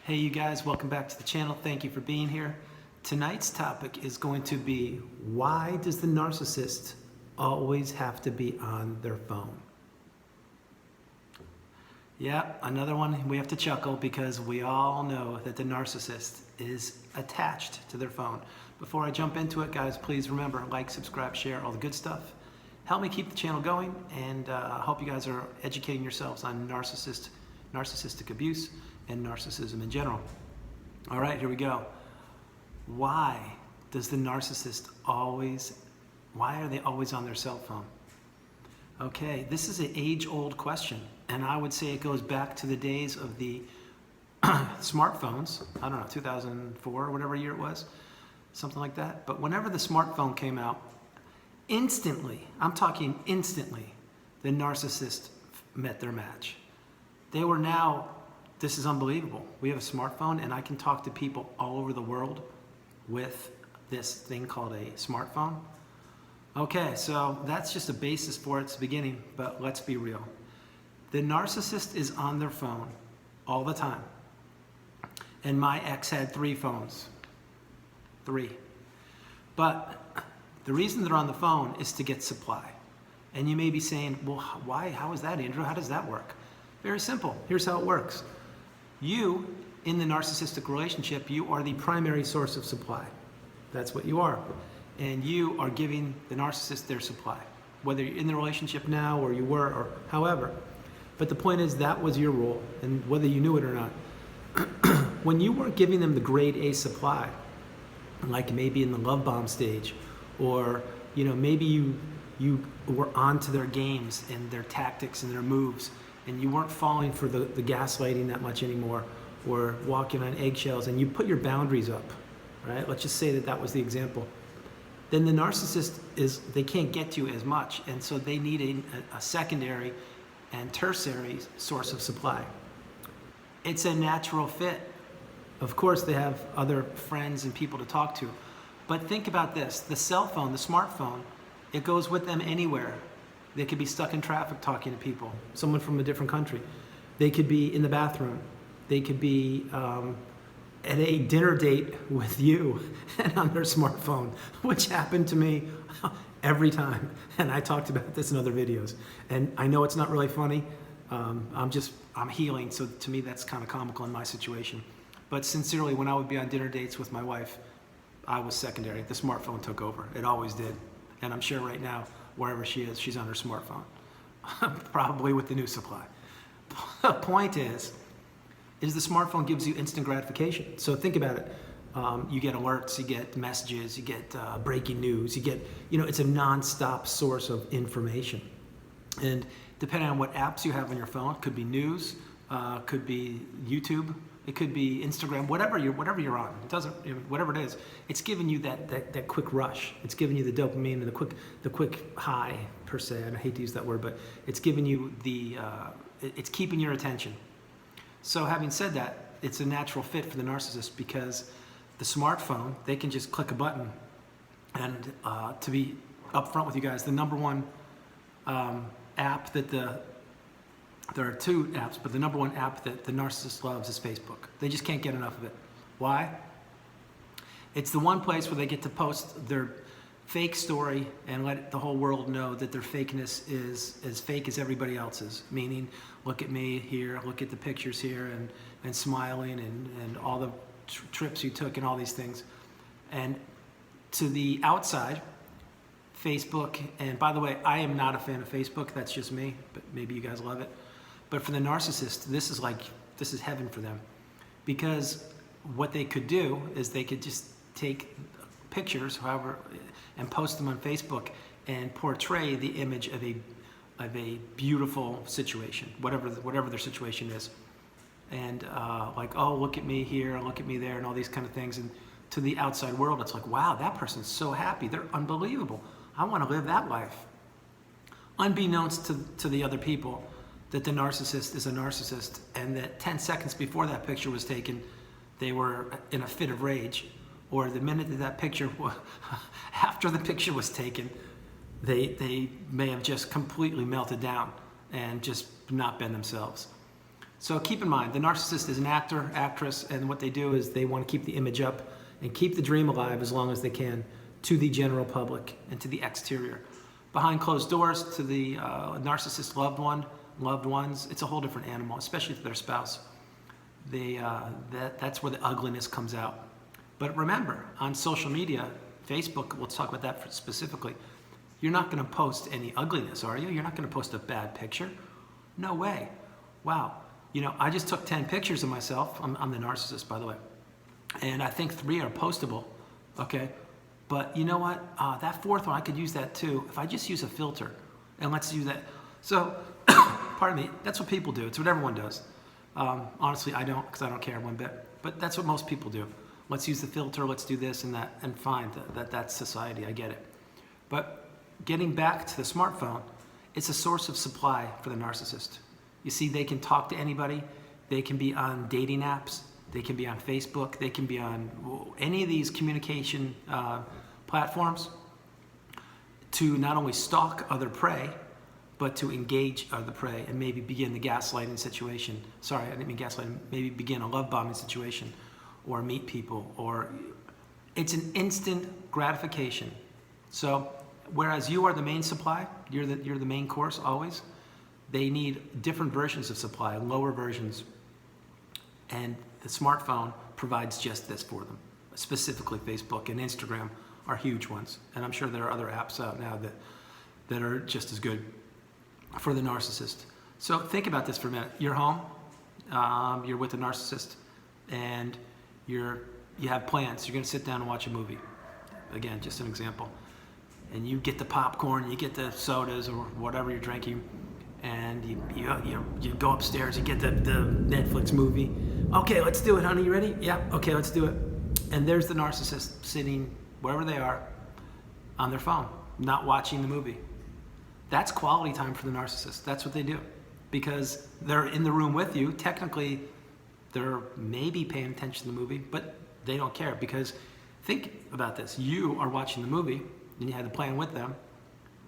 Hey you guys, welcome back to the channel. Thank you for being here. Tonight's topic is going to be, why does the narcissist always have to be on their phone? Yeah, another one we have to chuckle because we all know that the narcissist is attached to their phone. Before I jump into it, guys, please remember, like, subscribe, share, all the good stuff. Help me keep the channel going, and I hope you guys are educating yourselves on narcissistic abuse and narcissism in general. All right, here we go. Why does the narcissist why are they always on their cell phone? Okay, this is an age-old question, and I would say it goes back to the days of the smartphones. I don't know, 2004 or whatever year it was, something like that. But whenever the smartphone came out, instantly, I'm talking instantly, the narcissist met their match. They were now, this is unbelievable. We have a smartphone and I can talk to people all over the world with this thing called a smartphone. Okay, so that's just a basis for it. It's the beginning, but let's be real. The narcissist is on their phone all the time. And my ex had 3 phones. 3. But the reason they're on the phone is to get supply. And you may be saying, well, why? How is that, Andrew? How does that work? Very simple. Here's how it works. You, in the narcissistic relationship, you are the primary source of supply. That's what you are. And you are giving the narcissist their supply, whether you're in the relationship now or you were or however. But the point is, that was your role, and whether you knew it or not. When you weren't giving them the grade A supply, like maybe in the love bomb stage, or maybe you were onto their games and their tactics and their moves, and you weren't falling for the gaslighting that much anymore, or walking on eggshells, and you put your boundaries up, right? Let's just say that that was the example. Then the narcissist they can't get to as much, and so they need a secondary and tertiary source of supply. It's a natural fit. Of course, they have other friends and people to talk to, but think about this. The cell phone, the smartphone, it goes with them anywhere. They could be stuck in traffic talking to people, someone from a different country. They could be in the bathroom. They could be at a dinner date with you and on their smartphone, which happened to me every time. And I talked about this in other videos. And I know it's not really funny. I'm healing, so to me that's kind of comical in my situation. But sincerely, when I would be on dinner dates with my wife, I was secondary. The smartphone took over. It always did. And I'm sure right now, wherever she is, she's on her smartphone, probably with the new supply. The point is the smartphone gives you instant gratification. So think about it. You get alerts, you get messages, you get breaking news, you get, it's a nonstop source of information. And depending on what apps you have on your phone, it could be news, could be YouTube, it could be Instagram, whatever you're on. It doesn't, whatever it is, it's giving you that quick rush. It's giving you the dopamine and the quick high per se. I hate to use that word, but it's giving you it's keeping your attention. So having said that, it's a natural fit for the narcissist, because the smartphone, they can just click a button. And to be upfront with you guys, the number one app that there are 2 apps, but the number one app that the narcissist loves is Facebook. They just can't get enough of it. Why? It's the one place where they get to post their fake story and let the whole world know that their fakeness is as fake as everybody else's. Meaning, look at me here, look at the pictures here, and smiling, and all the trips you took and all these things. And to the outside, Facebook, and by the way, I am not a fan of Facebook. That's just me, but maybe you guys love it. But for the narcissist, this is heaven for them, because what they could do is they could just take pictures, however, and post them on Facebook and portray the image of a beautiful situation, whatever their situation is, and like, oh, look at me here, look at me there, and all these kind of things. And to the outside world, it's like, wow, that person's so happy, they're unbelievable. I want to live that life. Unbeknownst to the other people, that the narcissist is a narcissist, and that 10 seconds before that picture was taken, they were in a fit of rage, or the minute that picture, after the picture was taken, they may have just completely melted down and just not been themselves. So keep in mind, the narcissist is an actor, actress, and what they do is they want to keep the image up and keep the dream alive as long as they can to the general public and to the exterior. Behind closed doors, to the narcissist loved ones, it's a whole different animal, especially to their spouse. That's where the ugliness comes out. But remember, on social media, Facebook, let's talk about that specifically, you're not going to post any ugliness, are you? You're not going to post a bad picture? No way. Wow. You know, I just took 10 pictures of myself. I'm the narcissist, by the way. And I think 3 are postable, okay? But you know what? That 4th one, I could use that too. If I just use a filter, and let's do that. So, pardon me, that's what people do. It's what everyone does. Honestly, I don't, because I don't care one bit. But that's what most people do. Let's use the filter, let's do this and that, and fine, that's society, I get it. But getting back to the smartphone, it's a source of supply for the narcissist. You see, they can talk to anybody. They can be on dating apps. They can be on Facebook. They can be on any of these communication platforms to not only stalk other prey, but to engage other prey and maybe begin the gaslighting situation. Sorry, I didn't mean gaslighting. Maybe begin a love bombing situation or meet people. Or it's an instant gratification. So whereas you are the main supply, you're the main course always, they need different versions of supply, lower versions, and the smartphone provides just this for them. Specifically, Facebook and Instagram are huge ones, and I'm sure there are other apps out now that are just as good for the narcissist. So think about this for a minute. You're home, you're with a narcissist, and you have plans. You're going to sit down and watch a movie. Again, just an example. And you get the popcorn, you get the sodas or whatever you're drinking, and you go upstairs, you get the Netflix movie. Okay, let's do it, honey. You ready? Yeah. Okay, let's do it. And there's the narcissist sitting wherever they are on their phone, not watching the movie. That's quality time for the narcissist. That's what they do. Because they're in the room with you. Technically, they're maybe paying attention to the movie, but they don't care. Because think about this. You are watching the movie, and you had to plan with them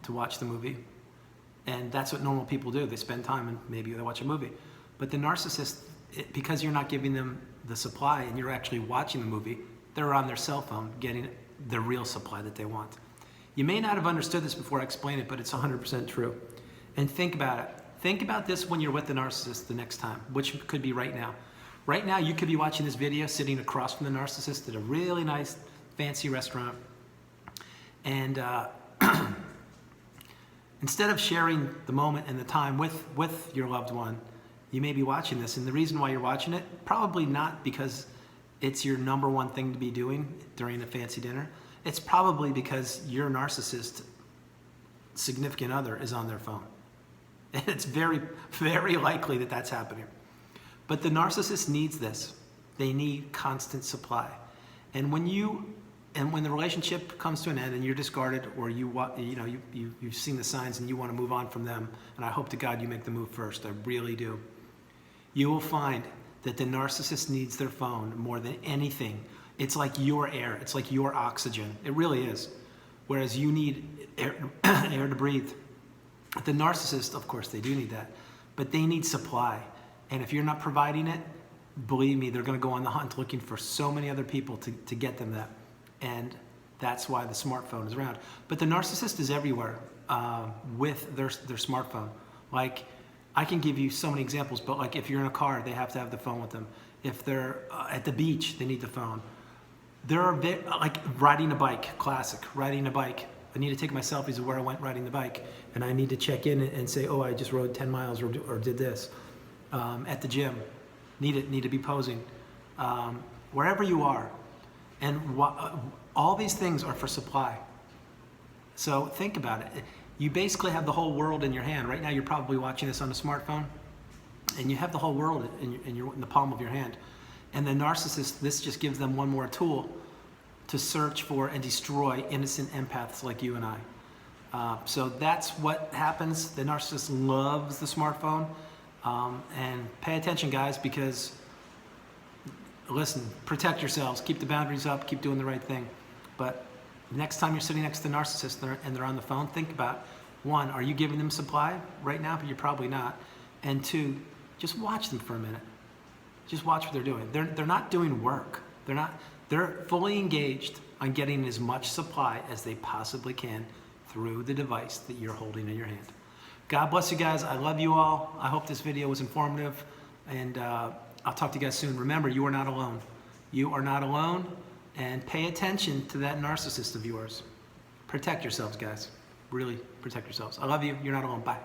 to watch the movie. And that's what normal people do. They spend time and maybe they watch a movie. But the narcissist, because you're not giving them the supply and you're actually watching the movie, they're on their cell phone getting the real supply that they want. You may not have understood this before I explain it, but it's 100% true. And think about it. Think about this when you're with the narcissist the next time, which could be right now. Right now, you could be watching this video sitting across from the narcissist at a really nice, fancy restaurant. And instead of sharing the moment and the time with your loved one, you may be watching this. And the reason why you're watching it, probably not because it's your number one thing to be doing during a fancy dinner. It's probably because your narcissist significant other is on their phone. And it's very, very likely that that's happening. But the narcissist needs this. They need constant supply. And when the relationship comes to an end and you're discarded, or you've seen the signs and you want to move on from them, and I hope to God you make the move first, I really do, you will find that the narcissist needs their phone more than anything. It's like your air. It's like your oxygen. It really is. Whereas you need air, air to breathe. The narcissist, of course, they do need that, but they need supply. And if you're not providing it, believe me, they're going to go on the hunt looking for so many other people to get them that. And that's why the smartphone is around. But the narcissist is everywhere with their smartphone. Like, I can give you so many examples, but like if you're in a car, they have to have the phone with them. If they're at the beach, they need the phone. There are like riding a bike, classic, riding a bike. I need to take my selfies of where I went riding the bike, and I need to check in and say, oh, I just rode 10 miles or did this. At the gym, need to be posing. Wherever you are. And all these things are for supply. So think about it. You basically have the whole world in your hand. Right now you're probably watching this on a smartphone, and you have the whole world in the palm of your hand. And the narcissist, this just gives them one more tool to search for and destroy innocent empaths like you and I. So that's what happens. The narcissist loves the smartphone. And pay attention, guys, because listen, protect yourselves, keep the boundaries up, keep doing the right thing. But next time you're sitting next to the narcissist and they're on the phone, think about, one, are you giving them supply right now? But you're probably not. And two, Just watch them for a minute. Just watch what they're doing. They're not doing work. They're fully engaged on getting as much supply as they possibly can through the device that you're holding in your hand. God bless you guys. I love you all. I hope this video was informative, and I'll talk to you guys soon. Remember, you are not alone. You are not alone, and pay attention to that narcissist of yours. Protect yourselves, guys. Really protect yourselves. I love you. You're not alone. Bye.